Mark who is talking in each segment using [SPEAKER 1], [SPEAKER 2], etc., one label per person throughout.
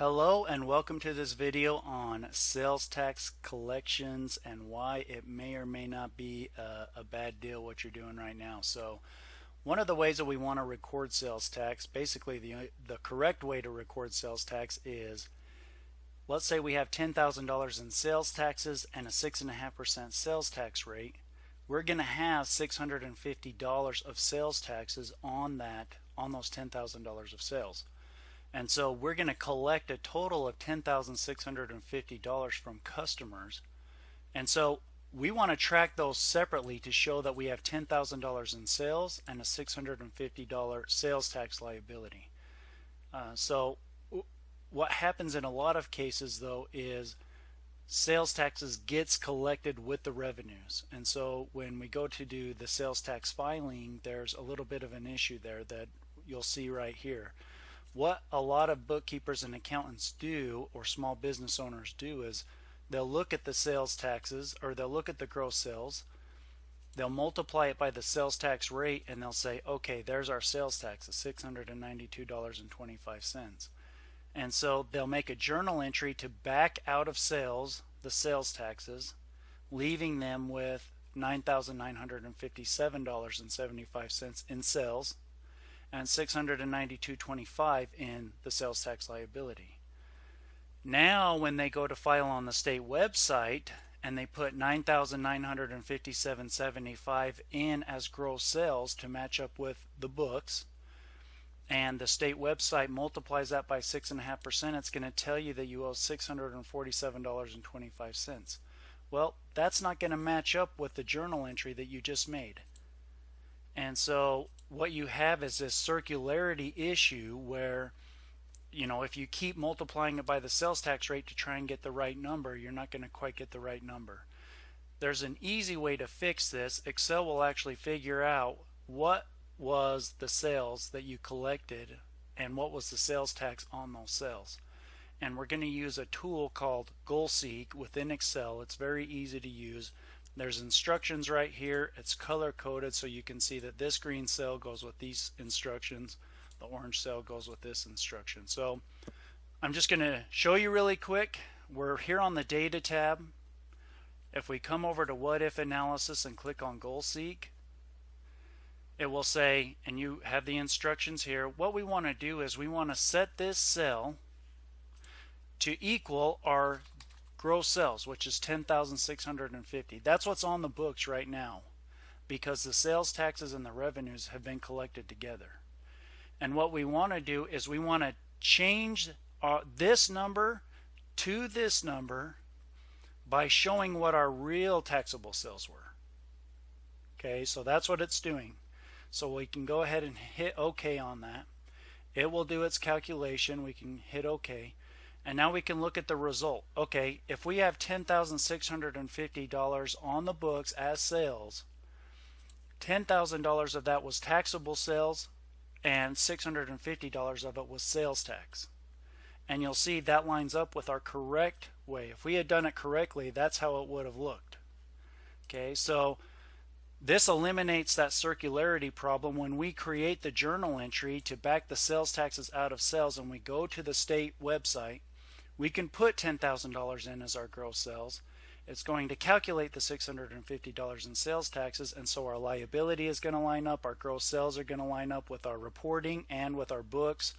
[SPEAKER 1] Hello and welcome to this video on sales tax collections and why it may or may not be a bad deal what you're doing right now. So one of the ways that we want to record sales tax, basically the correct way to record sales tax is, let's say we have $10,000 in sales taxes and a 6.5% sales tax rate. We're going to have $650 of sales taxes on those $10,000 of sales. And so we're going to collect a total of $10,650 from customers. And so we want to track those separately to show that we have $10,000 in sales and a $650 sales tax liability. So what happens in a lot of cases though is sales taxes gets collected with the revenues. And so when we go to do the sales tax filing, there's a little bit of an issue there that you'll see right here. What a lot of bookkeepers and accountants do, or small business owners do, is they'll look at the sales taxes, or they'll look at the gross sales, they'll multiply it by the sales tax rate, and they'll say, okay, there's our sales tax of $692.25. And so they'll make a journal entry to back out of sales the sales taxes, leaving them with $9,957.75 in sales and $692.25 in the sales tax liability. Now when they go to file on the state website and they put $9,957.75 in as gross sales to match up with the books, and the state website multiplies that by 6.5%, it's going to tell you that you owe $647.25. Well, that's not going to match up with the journal entry that you just made. And so what you have is this circularity issue where, you know, if you keep multiplying it by the sales tax rate to try and get the right number, you're not going to quite get the right number. There's an easy way to fix this. Excel will actually figure out what was the sales that you collected and what was the sales tax on those sales. And we're going to use a tool called GoalSeek within Excel. It's very easy to use. There's instructions right here. It's color coded so you can see that this green cell goes with these instructions, the orange cell goes with this instruction. So I'm just going to show you really quick. We're here on the data tab. If we come over to what if analysis and click on GoalSeek, it will say, and you have the instructions here, what we want to do is we want to set this cell to equal our gross sales, which is $10,650. That's what's on the books right now because the sales taxes and the revenues have been collected together. And what we want to do is we want to change this number to this number by showing what our real taxable sales were. Okay, so that's what it's doing. So we can go ahead and hit OK on that. It will do its calculation. We can hit OK. And now we can look at the result. Okay, if we have $10,650 on the books as sales, $10,000 of that was taxable sales and $650 of it was sales tax. And you'll see that lines up with our correct way. If we had done it correctly, that's how it would have looked. Okay, so this eliminates that circularity problem. When we create the journal entry to back the sales taxes out of sales and we go to the state website, we can put $10,000 in as our gross sales. It's going to calculate the $650 in sales taxes, and so our liability is going to line up, our gross sales are going to line up with our reporting and with our books.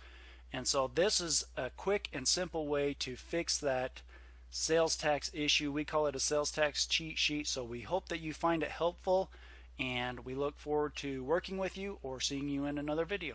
[SPEAKER 1] And so this is a quick and simple way to fix that sales tax issue. We call it a sales tax cheat sheet. So we hope that you find it helpful, and we look forward to working with you or seeing you in another video.